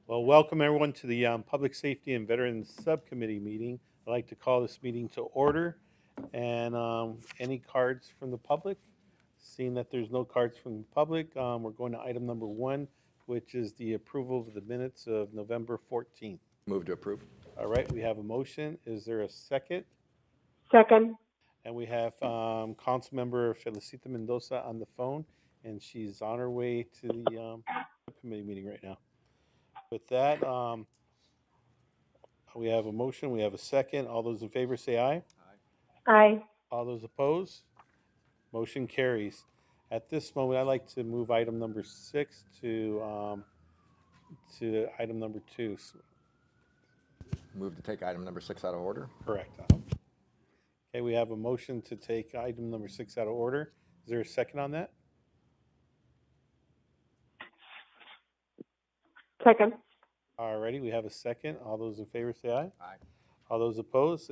Well, welcome everyone to the Public Safety and Veterans Subcommittee meeting. I'd like to call this meeting to order. And any cards from the public? Seeing that there's no cards from the public, we're going to item number 1, which is the approval of the minutes of November 14th. Move to approve. All right, we have a motion. Is there a second? Second. And we have Councilmember Felicita Mendoza on the phone, and she's on her way to the subcommittee meeting right now. With that, we have a motion, we have a second. All those in favor say aye. Aye. All those opposed? Motion carries. At this moment, I'd like to move item number 6 to item number 2. Move to take item number 6 out of order. Correct. Okay, we have a motion to take item number 6 out of order. Is there a second on that? Second. Alrighty, we have a second. All those in favor say aye. Aye. All those opposed?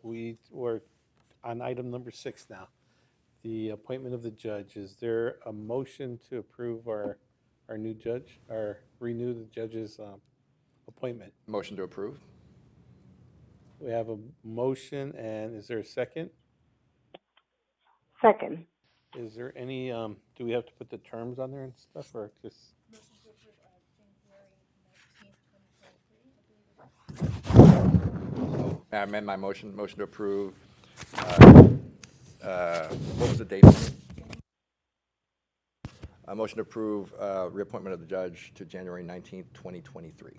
We were on item number 6 now. The appointment of the judge. Is there a motion to approve our new judge, or renew the judge's appointment? Motion to approve. We have a motion, and is there a second? Second. Is there any, do we have to put the terms on there and stuff, or just? I amend my motion to approve. What was the date? A motion to approve reappointment of the judge to January 19th, 2023.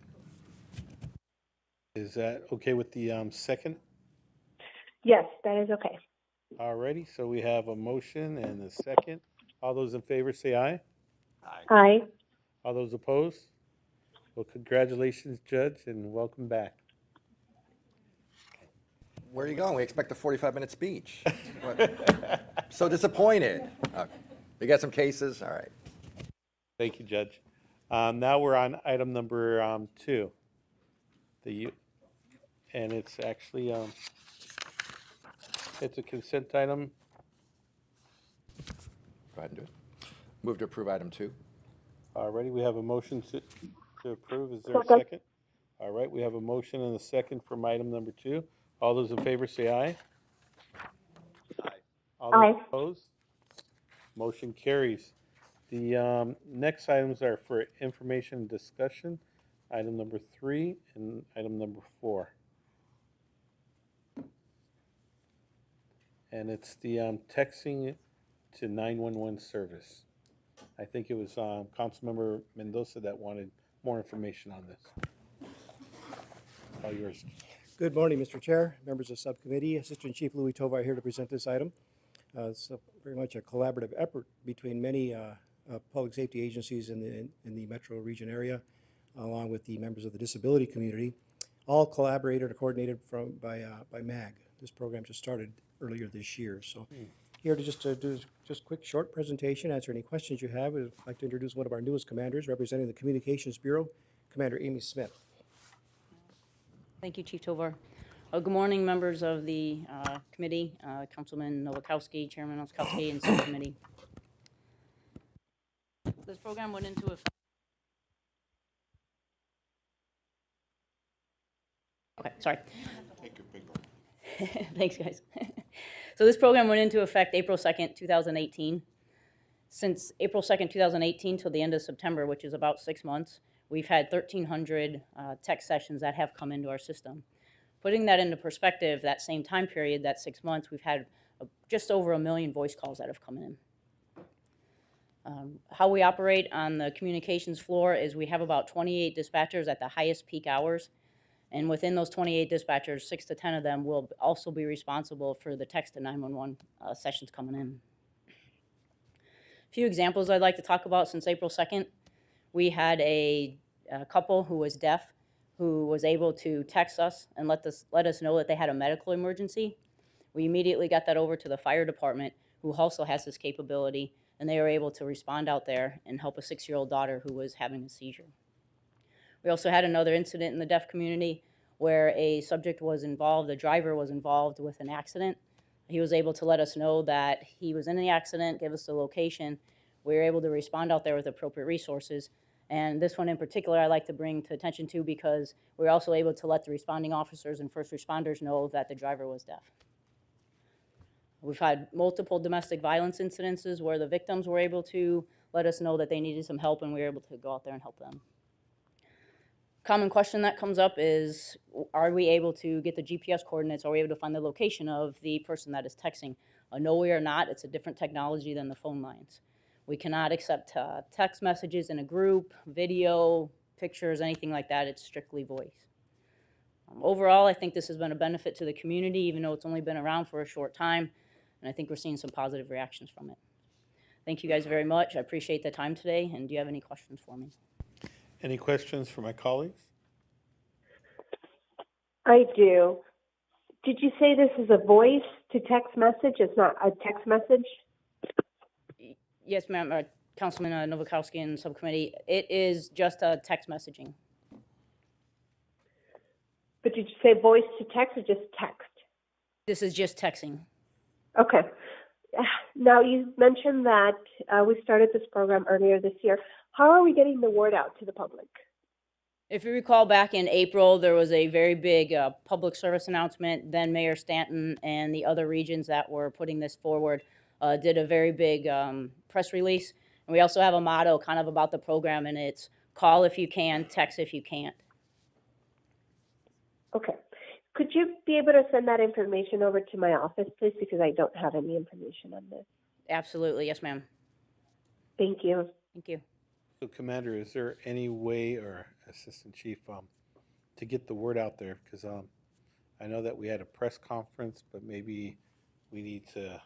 Is that okay with the second? Yes, that is okay. Alrighty, so we have a motion and a second. All those in favor say aye. Aye. All those opposed? Well, congratulations, Judge, and welcome back. Where are you going? We expect a 45-minute speech. So disappointed. You got some cases? All right. Thank you, Judge. Now we're on item number 2. And it's actually, it's a consent item. Go ahead and do it. Move to approve item 2. Alrighty, we have a motion to approve. Is there a Second. second? All right, we have a motion and a second from item number 2. All those in favor say aye. Aye. All those Aye. opposed? Motion carries. The next items are for information and discussion, item number 3 and item number 4. And it's the texting to 911 service. I think it was Councilmember Mendoza that wanted more information on this. All yours. Good morning, Mr. Chair, members of Subcommittee. Assistant Chief Louis Tovar here to present this item. It's very much a collaborative effort between many public safety agencies in the metro region area, along with the members of the disability community, all collaborated or coordinated by MAG. This program just started earlier this year. So here to do just a quick short presentation, answer any questions you have. I'd like to introduce one of our newest commanders representing the Communications Bureau, Commander Amy Smith. Thank you, Chief Tovar. Good morning, members of the committee, Councilman Nowakowski, Chairman Oskowski, and subcommittee. This program went into effect. Okay, sorry. Thanks, guys. So this program went into effect April 2nd, 2018. Since April 2nd, 2018 till the end of September, which is about 6 months, we've had 1,300 text sessions that have come into our system. Putting that into perspective, that same time period, that 6 months, we've had just over 1 million voice calls that have come in. How we operate on the communications floor is we have about 28 dispatchers at the highest peak hours. And within those 28 dispatchers, 6 to 10 of them will also be responsible for the text to 911 sessions coming in. A few examples I'd like to talk about since April 2nd. We had a couple who was deaf who was able to text us and let us know that they had a medical emergency. We immediately got that over to the fire department, who also has this capability, and they were able to respond out there and help a 6-year-old daughter who was having a seizure. We also had another incident in the deaf community where a subject was involved, a driver was involved with an accident. He was able to let us know that he was in the accident, give us the location. We were able to respond out there with appropriate resources And this one in particular, I like to bring to attention to because we're also able to let the responding officers and first responders know that the driver was deaf. We've had multiple domestic violence incidences where the victims were able to let us know that they needed some help, and we were able to go out there and help them. Common question that comes up is, are we able to get the GPS coordinates? Are we able to find the location of the person that is texting? No, we are not. It's a different technology than the phone lines. We cannot accept text messages in a group, video, pictures, anything like that. It's strictly voice. Overall, I think this has been a benefit to the community, even though it's only been around for a short time, and I think we're seeing some positive reactions from it. Thank you guys very much. I appreciate the time today, and do you have any questions for me? Any questions for my colleagues? I do. Did you say this is a voice to text message? It's not a text message? Yes, ma'am. Councilman Novakowski and Subcommittee, it is just text messaging. But did you say voice to text or just text? This is just texting. Okay. Now, you mentioned that we started this program earlier this year. How are we getting the word out to the public? If you recall, back in April, there was a very big public service announcement. Then Mayor Stanton and the other regions that were putting this forward did a very big press release. And we also have a motto kind of about the program, and it's call if you can, text if you can't. Okay. Could you be able to send that information over to my office, please? Because I don't have any information on this. Absolutely. Yes, ma'am. Thank you. Thank you. So Commander, is there any way, or Assistant Chief, to get the word out there? Because I know that we had a press conference, but maybe we need to,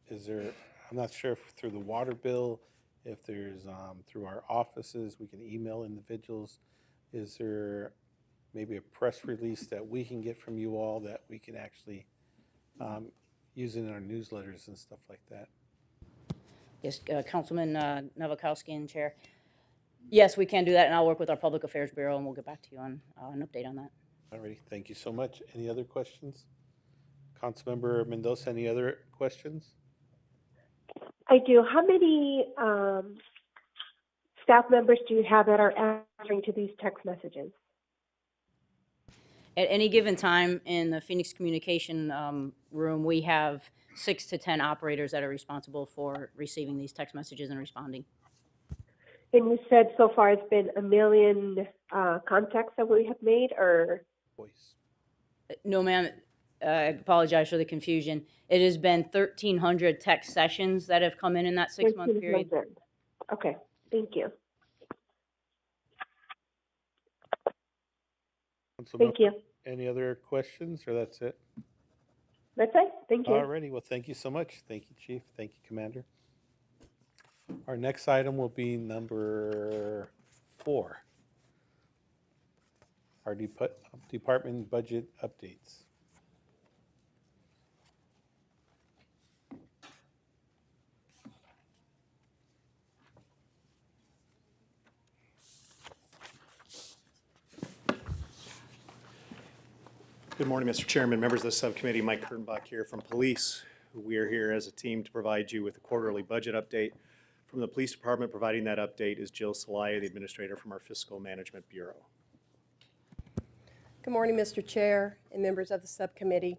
I'm not sure if through the water bill, if there's through our offices, we can email individuals. Is there maybe a press release that we can get from you all that we can actually use in our newsletters and stuff like that? Yes, Councilman Novakowski and Chair. Yes, we can do that, and I'll work with our Public Affairs Bureau, and we'll get back to you on an update on that. All righty, thank you so much. Any other questions? Councilmember Mendoza, any other questions? I do. How many staff members do you have that are answering to these text messages? At any given time in the Phoenix communication room, we have 6 to 10 operators that are responsible for receiving these text messages and responding. And you said so far it's been 1 million contacts that we have made, or? Voice. No, ma'am. I apologize for the confusion. It has been 1,300 text sessions that have come in that 6-month period. 1,300. Okay, thank you. Thank you. Any other questions, or that's it? That's it. Thank you. All righty, well, thank you so much. Thank you, Chief. Thank you, Commander. Our next item will be number 4. Our department budget updates. Good morning, Mr. Chairman, members of the subcommittee. Mike Kurtenbach here from Police. We are here as a team to provide you with a quarterly budget update. From the Police Department, providing that update is Jill Salaya, the administrator from our Fiscal Management Bureau. Good morning, Mr. Chair and members of the subcommittee.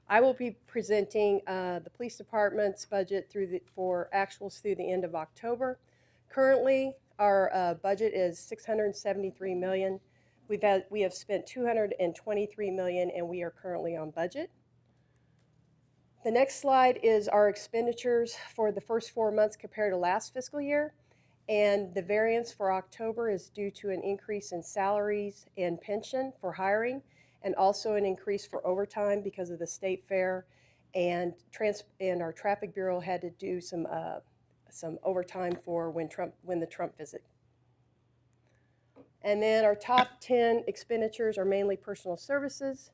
I will be presenting the Police Department's budget for actuals through the end of October. Currently, our budget is $673 million. We have spent $223 million, and we are currently on budget. The next slide is our expenditures for the first 4 months compared to last fiscal year. And the variance for October is due to an increase in salaries and pension for hiring, and also an increase for overtime because of the state fair, and our traffic bureau had to do some overtime for when the Trump visit. And then our top 10 expenditures are mainly personal services.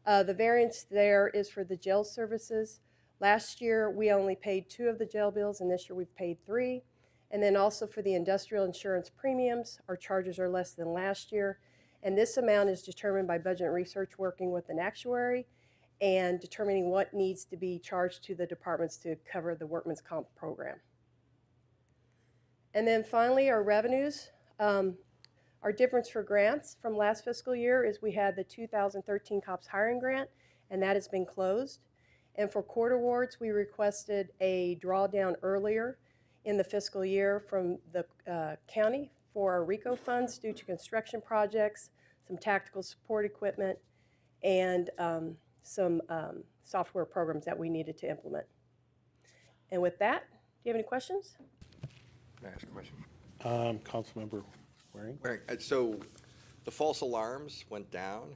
The variance there is for the jail services. Last year, we only paid 2 of the jail bills, and this year we've paid 3. And then also for the industrial insurance premiums, our charges are less than last year. And this amount is determined by budget and research working with an actuary and determining what needs to be charged to the departments to cover the workman's comp program. And then finally, our revenues. Our difference for grants from last fiscal year is we had the 2013 COPS hiring grant, and that has been closed. And for court awards, we requested a drawdown earlier in the fiscal year from the county for our RICO funds due to construction projects, some tactical support equipment, and some software programs that we needed to implement. And with that, do you have any questions? Can I ask a question? Councilmember Waring? So the false alarms went down,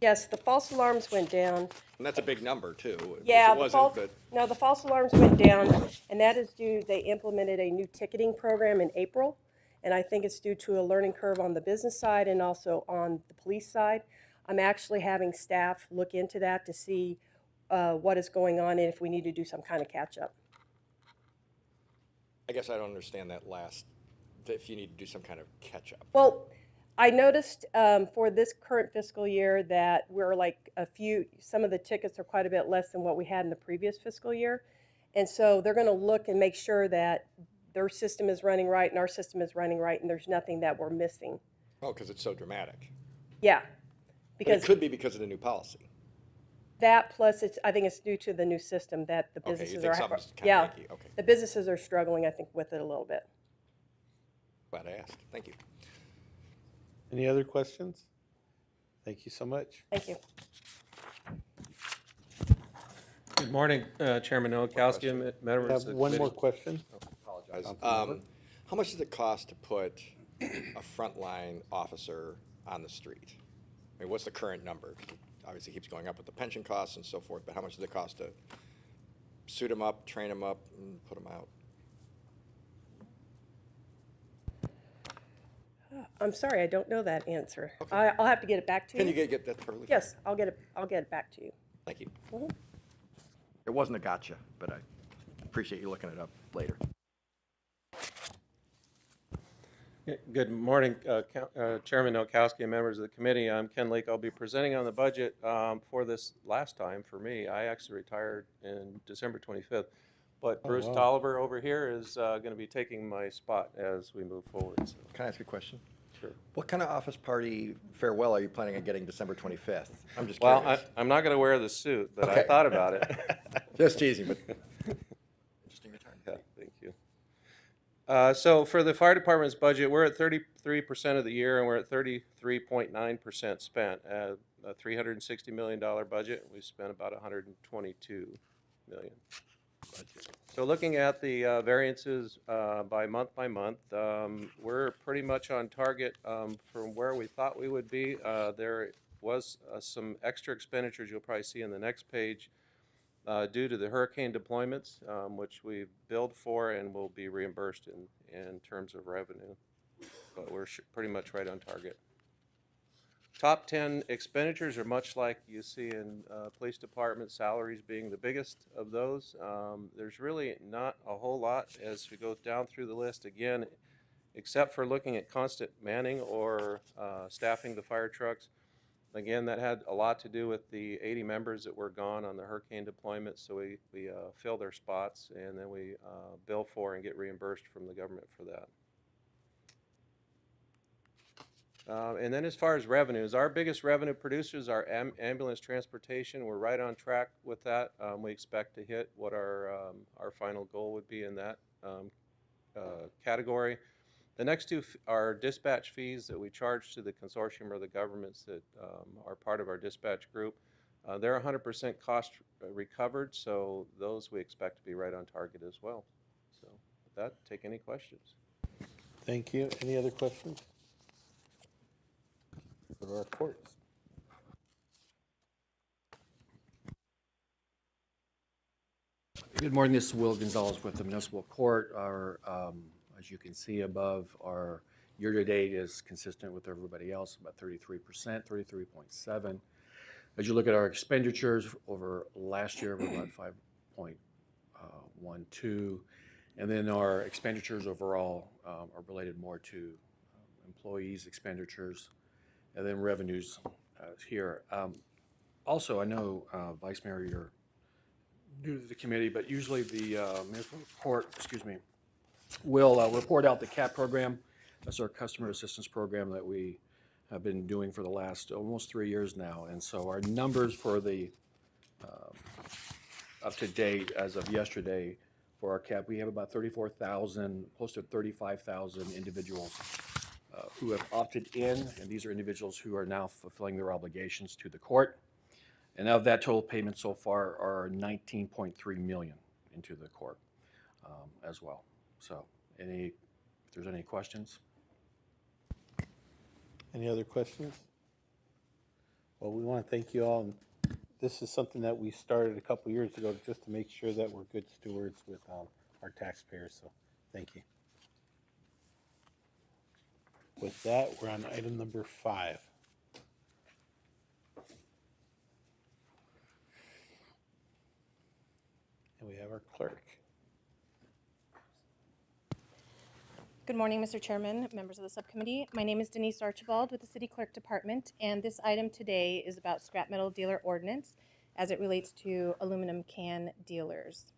Yes, the false alarms went down. and that's a big number too. Yeah, It the wasn't, false, but no, the false alarms went down, and that is due, they implemented a new ticketing program in April, and I think it's due to a learning curve on the business side and also on the police side. I'm actually having staff look into that to see what is going on and if we need to do some kind of catch-up. I guess I don't understand that last, if you need to do some kind of catch-up. Well, I noticed for this current fiscal year that we're like some of the tickets are quite a bit less than what we had in the previous fiscal year. And so they're going to look and make sure that their system is running right and our system is running right and there's nothing that we're missing. Oh, because it's so dramatic. Yeah. But Because it could be because of the new policy. that plus I think it's due to the new system that the Okay, you businesses think are, something's kinda yeah, hanky, okay. the businesses are struggling, I think, with it a little bit. Glad I asked. Thank you. Any other questions? Thank you so much. Thank you. Good morning, Chairman Nowakowski, and I members have of the one more committee. question. Apologize. Councilmember? How much does it cost to put a frontline officer on the street? I mean, what's the current number? Obviously, it keeps going up with the pension costs and so forth, but how much does it cost to suit them up, train them up, and put them out? I'm sorry, I don't know that answer. I'll have to get it back to you. Can you get that totally? Yes, I'll get it back to you. Thank you. Mhm. It wasn't a gotcha, but I appreciate you looking it up later. Good morning, Chairman Nowakowski and members of the committee. I'm Ken Lake. I'll be presenting on the budget for this last time for me. I actually retired in December 25th. But Bruce wow. Tolliver over here is going to be taking my spot as we move forward. So, Can I ask you a question? sure. What kind of office party farewell are you planning on getting December 25th? I'm just Well, curious. I'm not going to wear the suit, but I Okay. thought about it. Just teasing, but interesting return. Yeah, thank you. So for the fire department's budget, we're at 33% of the year, and we're at 33.9% spent. A $360 million budget, we spent about $122 million. Budget. So looking at the variances by month, we're pretty much on target from where we thought we would be. There was some extra expenditures you'll probably see in the next page due to the hurricane deployments, which we've billed for and will be reimbursed in terms of revenue. But we're pretty much right on target. Top 10 expenditures are much like you see in police department, salaries being the biggest of those. There's really not a whole lot as we go down through the list again, except for looking at constant manning or staffing the fire trucks. Again, that had a lot to do with the 80 members that were gone on the hurricane deployment, so we fill their spots and then we bill for and get reimbursed from the government for that. And then as far as revenues, our biggest revenue producers are ambulance transportation. We're right on track with that. We expect to hit what our final goal would be in that category. The next two are dispatch fees that we charge to the consortium or the governments that are part of our dispatch group. They're 100% cost recovered, so those we expect to be right on target as well. So with that, take any questions. Thank you. Any other questions? Go to our courts. Good morning, this is Will Gonzalez with the Municipal Court. As you can see above, our year-to-date is consistent with everybody else, about 33%, 33.7. As you look at our expenditures over last year, we're about 5.12. And then our expenditures overall are related more to employees' expenditures, and then revenues here. Also, I know, Vice Mayor, you're new to the committee, but usually the municipal court, will report out the CAP program That's our customer assistance program that we have been doing for the last almost 3 years now. And so our numbers for the up to date as of yesterday for our CAP, we have about 34,000, close to 35,000 individuals who have opted in, and these are individuals who are now fulfilling their obligations to the court. And of that total payment so far are 19.3 million into the court as well. So if there's any questions? Any other questions? Well, we want to thank you all. And this is something that we started a couple years ago just to make sure that we're good stewards with our taxpayers. So thank you. With that, we're on item number 5. And we have our clerk. Good morning, Mr. Chairman, members of the subcommittee. My name is Denise Archibald with the City Clerk Department, and this item today is about scrap metal dealer ordinance as it relates to aluminum can dealers.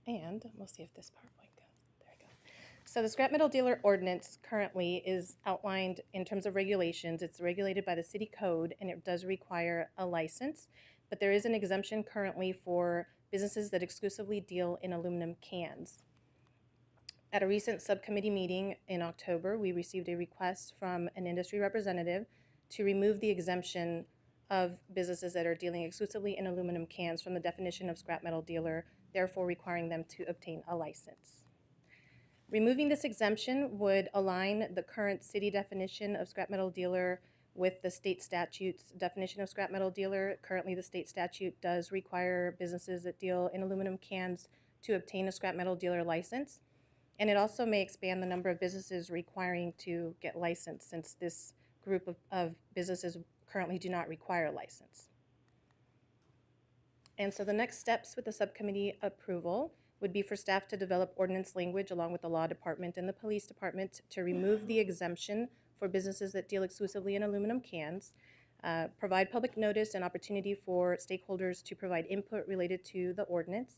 And we'll see if this PowerPoint goes. There we go. So the scrap metal dealer ordinance currently is outlined in terms of regulations. It's regulated by the city code, and it does require a license, but there is an exemption currently for businesses that exclusively deal in aluminum cans. At a recent subcommittee meeting in October, we received a request from an industry representative to remove the exemption of businesses that are dealing exclusively in aluminum cans from the definition of scrap metal dealer, therefore requiring them to obtain a license. Removing this exemption would align the current city definition of scrap metal dealer with the state statute's definition of scrap metal dealer. Currently, the state statute does require businesses that deal in aluminum cans to obtain a scrap metal dealer license. And it also may expand the number of businesses requiring to get licensed, since this group of businesses currently do not require a license. And so the next steps with the subcommittee approval would be for staff to develop ordinance language along with the law department and the police department to remove the exemption for businesses that deal exclusively in aluminum cans, provide public notice and opportunity for stakeholders to provide input related to the ordinance,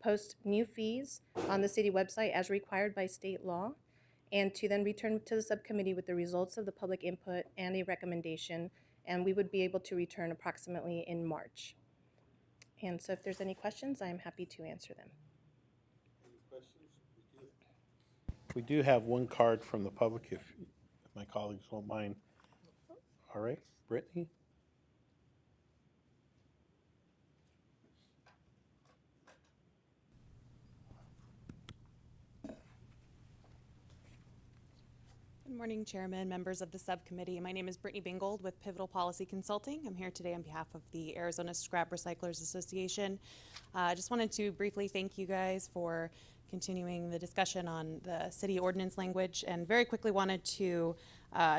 post new fees on the city website as required by state law, and to then return to the subcommittee with the results of the public input and a recommendation, and we would be able to return approximately in March. And so if there's any questions, I'm happy to answer them. Any questions? We do have one card from the public if my colleagues won't mind. All right, Brittany? Good morning, Chairman, members of the subcommittee. My name is Brittany Bingold with Pivotal Policy Consulting. I'm here today on behalf of the Arizona Scrap Recyclers Association. I just wanted to briefly thank you guys for continuing the discussion on the city ordinance language, and very quickly wanted to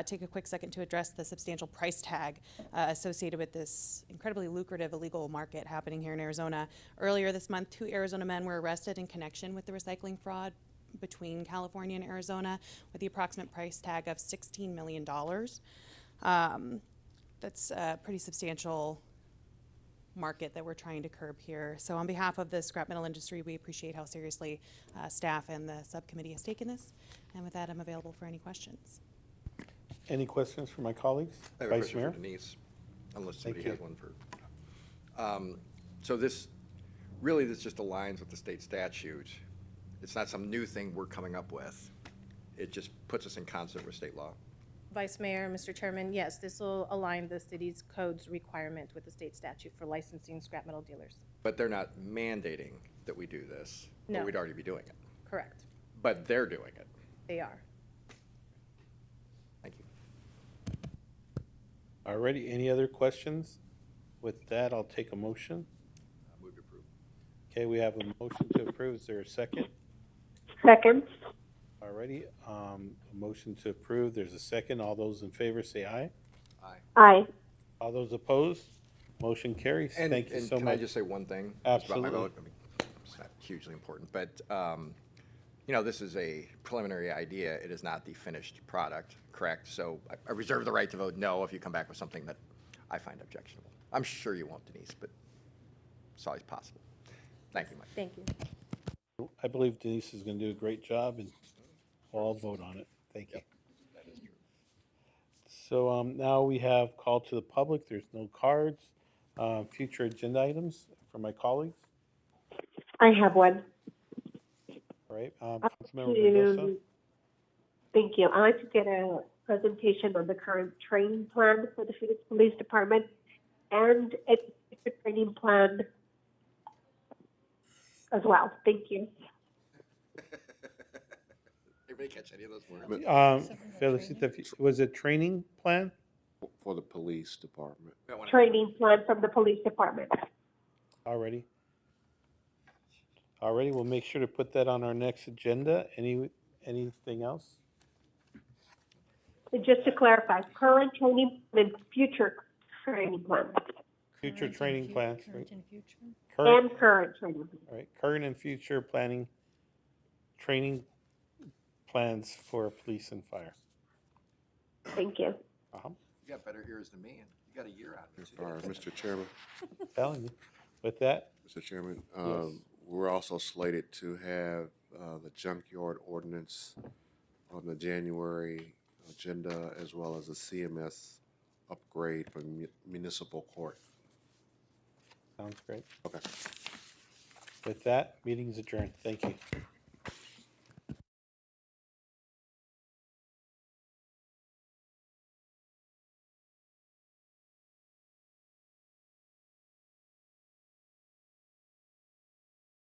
take a quick second to address the substantial price tag associated with this incredibly lucrative illegal market happening here in Arizona. Earlier this month, 2 Arizona men were arrested in connection with the recycling fraud between California and Arizona with the approximate price tag of $16 million. That's a pretty substantial market that we're trying to curb here. So on behalf of the scrap metal industry, we appreciate how seriously staff and the subcommittee has taken this. And with that, I'm available for any questions. Any questions for my colleagues? I have a Vice question Mayor? for Denise, unless Thank somebody has you. one for. So this just aligns with the state statute. It's not some new thing we're coming up with. It just puts us in concert with state law. Vice Mayor, Mr. Chairman, yes, this will align the city's code's requirement with the state statute for licensing scrap metal dealers. But they're not mandating that we do this. No. But we'd already be doing it. Correct. But they're doing it. They are. Thank you. All righty, any other questions? With that, I'll take a motion. Move to approve. Okay, we have a motion to approve. Is there a second? Second. All righty, a motion to approve. There's a second. All those in favor say aye. Aye. Aye. All those opposed? Motion carries. And, Thank you and so can much. I just say one thing? Absolutely. About my vote? I mean, it's not hugely important, but you know, this is a preliminary idea. It is not the finished product, correct? So I reserve the right to vote no if you come back with something that I find objectionable. I'm sure you won't, Denise, but it's always possible. Thank you, Mike. Thank you. I believe Denise is going to do a great job, and we'll all vote on it. Thank you. That is true. So now we have call to the public. There's no cards. Future agenda items from my colleagues. I have one. All right, Up Councilmember Mendoza. to, thank you. I'd like to get a presentation on the current training plan for the Phoenix Police Department and a future training plan as well. Thank you. Anybody catch any of those words? Felicita, was it training plan? For the police department. Training plan from the police department. Already, we'll make sure to put that on our next agenda. Anything else? And just to clarify, current training and future training plan. Future training plans, right? and future. Current, And current training plan. all right, current and future planning, training plans for police and fire. Thank you. Uh-huh. You got better ears than me, and you got a year out of it. All right, Mr. Chairman. Telling you. With that, Mr. Chairman, Yes. we're also slated to have the junkyard ordinance on the January agenda, as well as a CMS upgrade for municipal court. sounds great. Okay. With that, meeting's adjourned. Thank you.